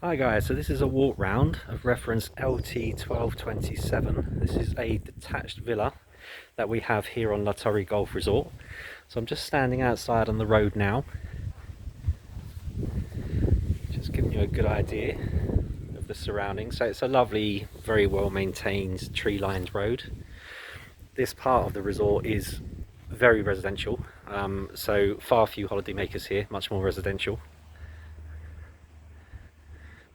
Hi guys, so this is a walk round of reference LT1227. This is a detached villa that we have here on La Torre Golf Resort. So I'm just standing outside on the road now, just giving you a good idea of the surroundings. So it's a lovely, very well maintained tree-lined road. This part of the resort is very residential, so far few holidaymakers here, much more residential.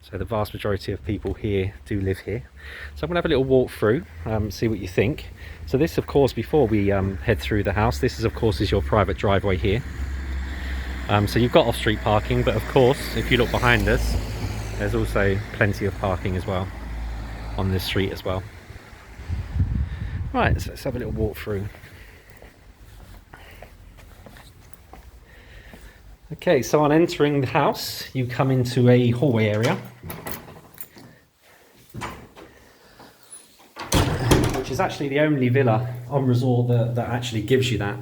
So the vast majority of people here do live here. So I'm going to have a little walk through, see what you think. So this, of course, before we head through the house, this is, of course, is your private driveway here. So you've got off-street parking, but of course, if you look behind us, there's also plenty of parking as well on this street as well. Right, so let's have a little walk through. Okay, so on entering the house, you come into a hallway area, which is actually the only villa on resort that actually gives you that.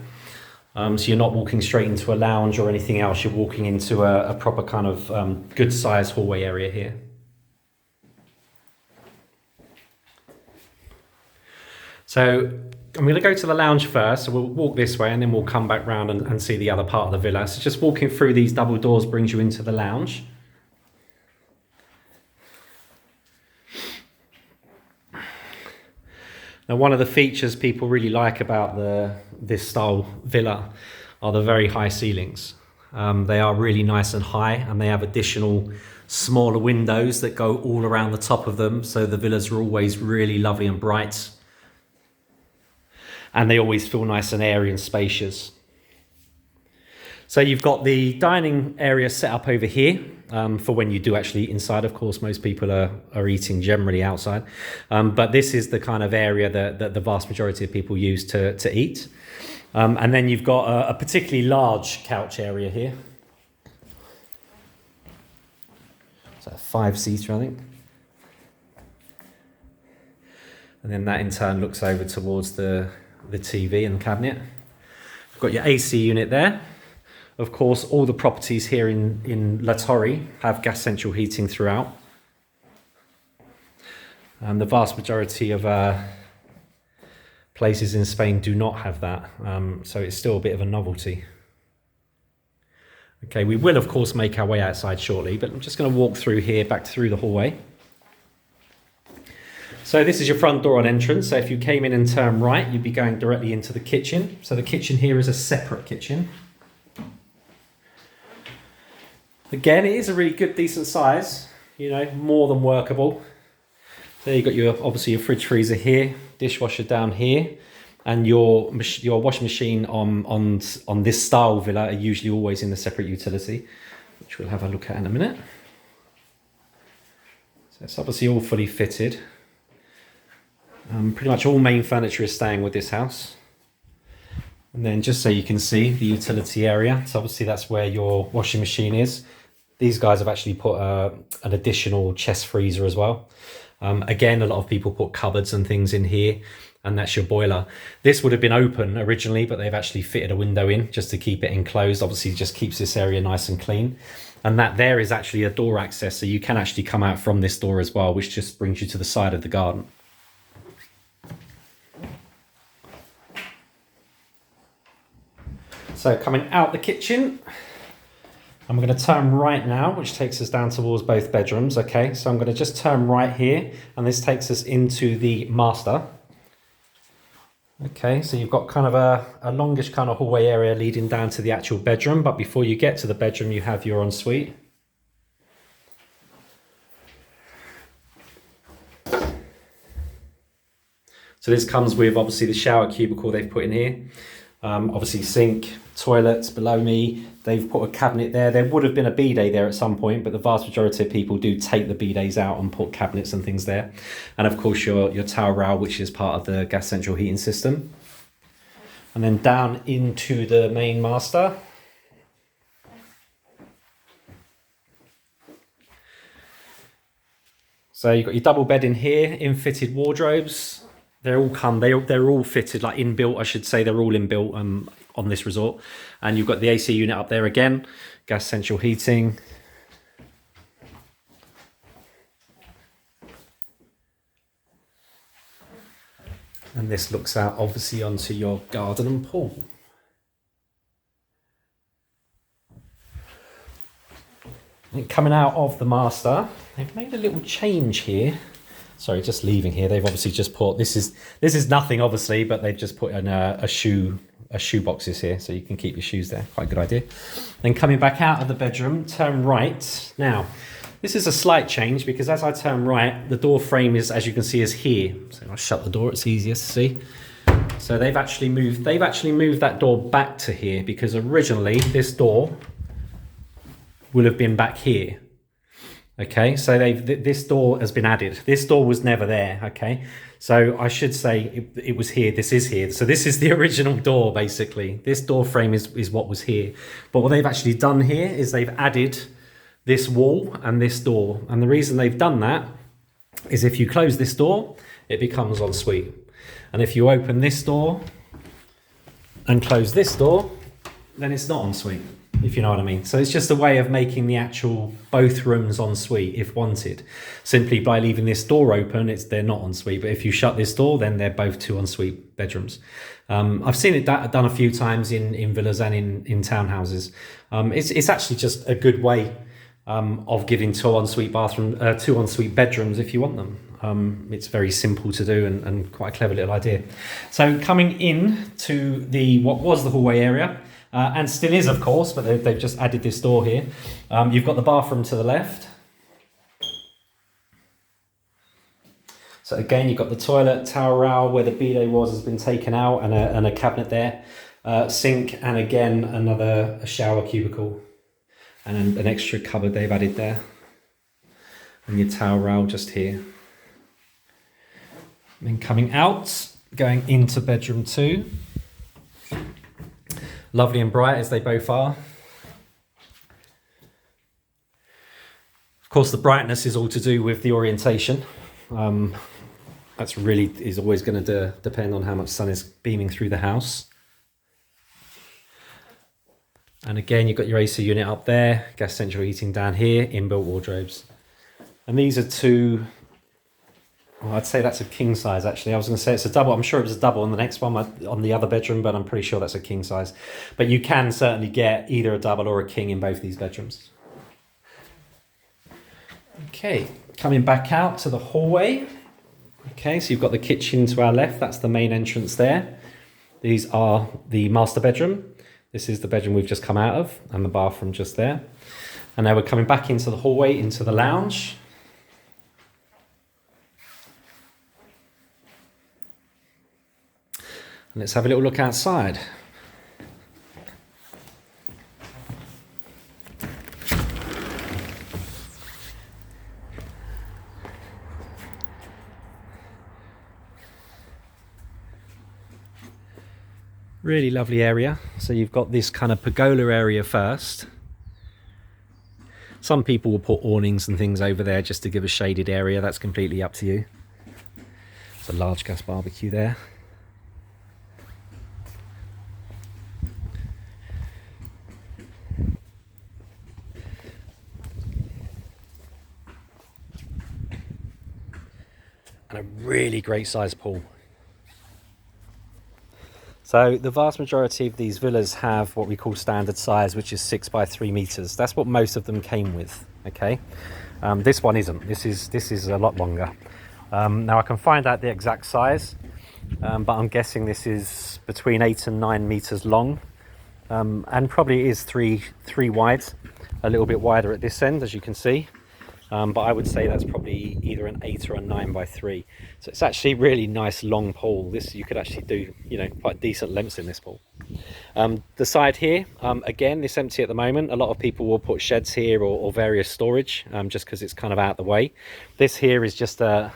So you're not walking straight into a lounge or anything else, you're walking into a proper kind of good sized hallway area here. So I'm going to go to the lounge first, so we'll walk this way and then we'll come back round and see the other part of the villa. So just walking through these double doors brings you into the lounge. Now, one of the features people really like about this style villa are the very high ceilings. They are really nice and high, and they have additional smaller windows that go all around the top of them, so the villas are always really lovely and bright. And they always feel nice and airy and spacious. So you've got the dining area set up over here for when you do actually eat inside. Of course, most people are eating generally outside. But this is the kind of area that the vast majority of people use to eat. And then you've got a particularly large couch area here. So a 5-seater, I think. And then that in turn looks over towards the TV and the cabinet. You've got your AC unit there. Of course, all the properties here in La Torre have gas central heating throughout. And the vast majority of places in Spain do not have that, so it's still a bit of a novelty. Okay, we will of course make our way outside shortly, but I'm just going to walk through here, back through the hallway. So this is your front door on entrance. So if you came in and turned right, you'd be going directly into the kitchen. So the kitchen here is a separate kitchen. Again, it is a really good, decent size, you know, more than workable. So you've got obviously your fridge freezer here, dishwasher down here, and your washing machine on this style villa are usually always in the separate utility, which we'll have a look at in a minute. So it's obviously all fully fitted. Pretty much all main furniture is staying with this house. And then just so you can see the utility area, so obviously that's where your washing machine is. These guys have actually put an additional chest freezer as well. Again, a lot of people put cupboards and things in here, and that's your boiler. This would have been open originally, but they've actually fitted a window in just to keep it enclosed. Obviously, it just keeps this area nice and clean. And that there is actually a door access, so you can actually come out from this door as well, which just brings you to the side of the garden. So coming out the kitchen, I'm going to turn right now, which takes us down towards both bedrooms. Okay, so I'm going to just turn right here, and this takes us into the master. Okay, so you've got kind of a longish kind of hallway area leading down to the actual bedroom, but before you get to the bedroom, you have your ensuite. So this comes with obviously the shower cubicle they've put in here. Obviously sink, toilets below me. They've put a cabinet there. There would have been a bidet there at some point, but the vast majority of people do take the bidets out and put cabinets and things there. And of course your towel rail, which is part of the gas central heating system. And then down into the main master. So you've got your double bed in here, in-fitted wardrobes. They're all fitted, like inbuilt, I should say. They're all inbuilt on this resort. And you've got the AC unit up there again, gas central heating. And this looks out obviously onto your garden and pool. And coming out of the master, they've made a little change here. Sorry, just leaving here. They've obviously just put, this is nothing obviously, but they've just put in a shoe boxes here, so you can keep your shoes there. Quite a good idea. Then coming back out of the bedroom, turn right. Now, this is a slight change because as I turn right, the door frame is, as you can see, is here. So I'll shut the door, it's easier to see. So they've actually moved that door back to here because originally this door will have been back here. Okay, so this door has been added. This door was never there, okay? So I should say it was here, this is here. So this is the original door, basically. This door frame is what was here. But what they've actually done here is they've added this wall and this door. And the reason they've done that is if you close this door, it becomes ensuite. And if you open this door and close this door, then it's not ensuite, if you know what I mean. So it's just a way of making the actual both rooms ensuite if wanted. Simply by leaving this door open, they're not ensuite. But if you shut this door, then they're both two ensuite bedrooms. I've seen it done a few times in villas and in townhouses. It's actually just a good way of giving two ensuite bedrooms if you want them. It's very simple to do and quite a clever little idea. So coming in to what was the hallway area, and still is of course, but they've just added this door here. You've got the bathroom to the left. So again, you've got the toilet, towel rail where the bidet was has been taken out, and a cabinet there, sink, and again a shower cubicle, and an extra cupboard they've added there, and your towel rail just here. Then coming out, going into bedroom 2. Lovely and bright as they both are. Of course, the brightness is all to do with the orientation. That's really is always going to depend on how much sun is beaming through the house. And again, you've got your AC unit up there, gas central heating down here, inbuilt wardrobes. And these are two, well, I'd say that's a king size actually. I was going to say it's a double. I'm sure it was a double on the next one, on the other bedroom, but I'm pretty sure that's a king size. But you can certainly get either a double or a king in both these bedrooms. Okay, coming back out to the hallway. Okay, so you've got the kitchen to our left. That's the main entrance there. These are the master bedroom. This is the bedroom we've just come out of, and the bathroom just there. And now we're coming back into the hallway, into the lounge. And let's have a little look outside. Really lovely area. So you've got this kind of pergola area first. Some people will put awnings and things over there just to give a shaded area. That's completely up to you. It's a large gas barbecue there. And a really great sized pool. So the vast majority of these villas have what we call standard size, which is 6 by 3 meters. That's what most of them came with. Okay, this one isn't. This is a lot longer. Now I can find out the exact size, but I'm guessing this is between 8 and 9 meters long, and probably is three wide, a little bit wider at this end, as you can see. But I would say that's probably either an 8 or a 9 by 3. So it's actually really nice long pool. This, you could actually do, quite decent lengths in this pool. The side here, again, it's empty at the moment. A lot of people will put sheds here or various storage, just because it's kind of out of the way. This here is just a,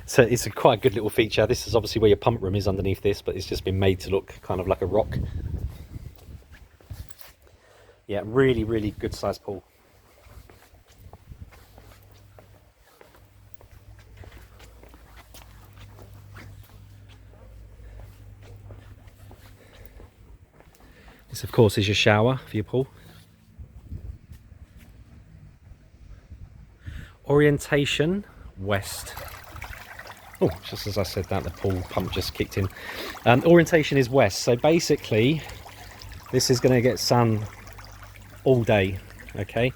so it's a quite good little feature. This is obviously where your pump room is underneath this, but it's just been made to look kind of like a rock. Yeah, really, really good sized pool. This, of course, is your shower for your pool. Orientation, west. Oh, just as I said that, the pool pump just kicked in. Orientation is west, so basically this is going to get sun all day. Okay,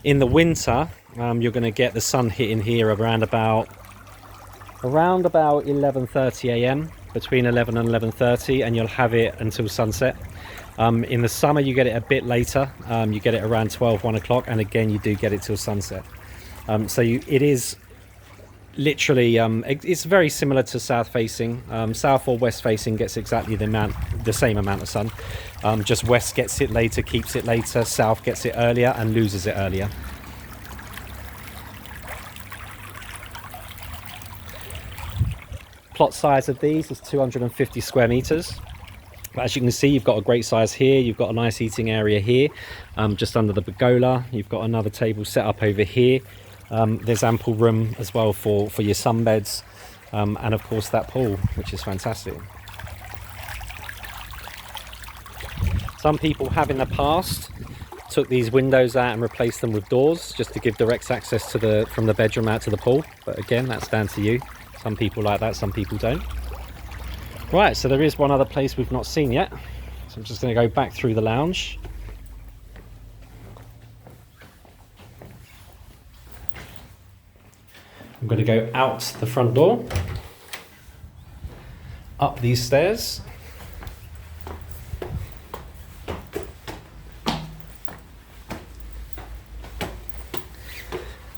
in the winter you're going to get the sun hitting here around about 11:30 a.m. between 11 and 11:30, and you'll have it until sunset. In the summer you get it a bit later, you get it around 1 o'clock, and again you do get it till sunset. It is literally it's very similar to south facing. South or west facing gets exactly the same amount of sun, just west gets it later, keeps it later, south gets it earlier and loses it earlier. Plot size of these is 250 square meters. But as you can see, you've got a great size here, you've got a nice eating area here, just under the pergola. You've got another table set up over here. There's ample room as well for your sunbeds, and of course that pool, which is fantastic. Some people have in the past took these windows out and replaced them with doors just to give direct access to from the bedroom out to the pool, but again, that's down to you. Some people like that, some people don't. Right, so there is one other place we've not seen yet, so I'm just going to go back through the lounge. I'm going to go out the front door, up these stairs,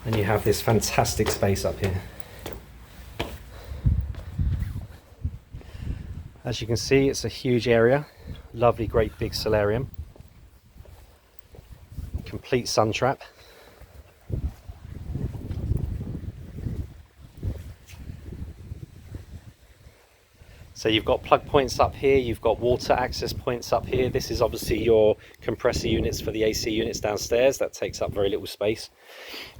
and you have this fantastic space up here. As you can see, it's a huge area, lovely great big solarium, complete sun trap. So you've got plug points up here, you've got water access points up here. This is obviously your compressor units for the AC units downstairs. That takes up very little space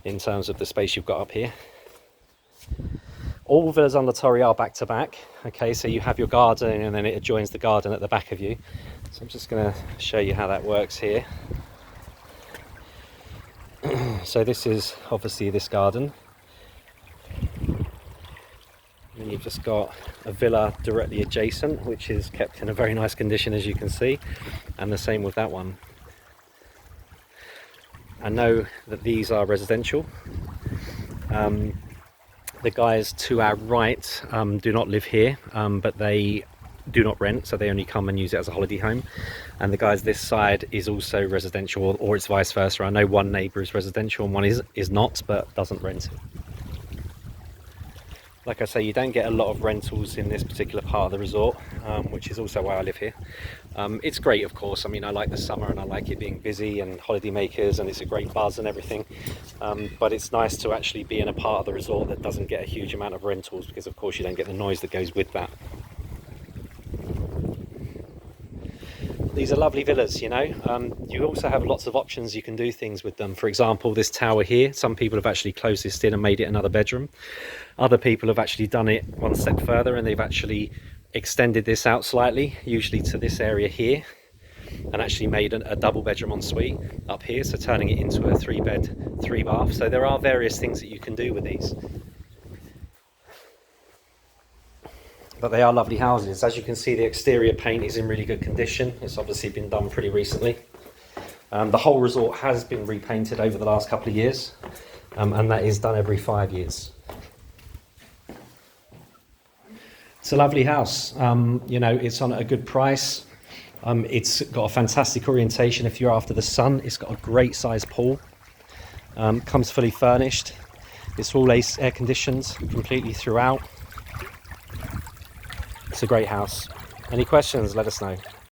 in terms of the space you've got up here. All villas on the Torre are back to back. Okay, so you have your garden and then it adjoins the garden at the back of you. So I'm just going to show you how that works here. So this is obviously this garden. And you've just got a villa directly adjacent, which is kept in a very nice condition, as you can see, and the same with that one. I know that these are residential. The guys to our right do not live here, but they do not rent, so they only come and use it as a holiday home. And the guys this side is also residential, or it's vice versa. I know one neighbour is residential and one is not, but doesn't rent it. Like I say, you don't get a lot of rentals in this particular part of the resort, which is also why I live here. It's great, of course. I mean, I like the summer and I like it being busy and holiday makers, and it's a great buzz and everything. But it's nice to actually be in a part of the resort that doesn't get a huge amount of rentals, because of course you don't get the noise that goes with that. These are lovely villas, you know. You also have lots of options, you can do things with them. For example, this tower here, some people have actually closed this in and made it another bedroom. Other people have actually done it one step further and they've actually extended this out slightly, usually to this area here, and actually made a double bedroom ensuite up here, so turning it into a 3-bed, 3-bath. So there are various things that you can do with these. But they are lovely houses. As you can see, the exterior paint is in really good condition. It's obviously been done pretty recently. The whole resort has been repainted over the last couple of years, and that is done every 5 years. It's a lovely house. You know, it's on at a good price. It's got a fantastic orientation if you're after the sun. It's got a great size pool. Comes fully furnished. It's all air conditioned completely throughout. It's a great house. Any questions, let us know.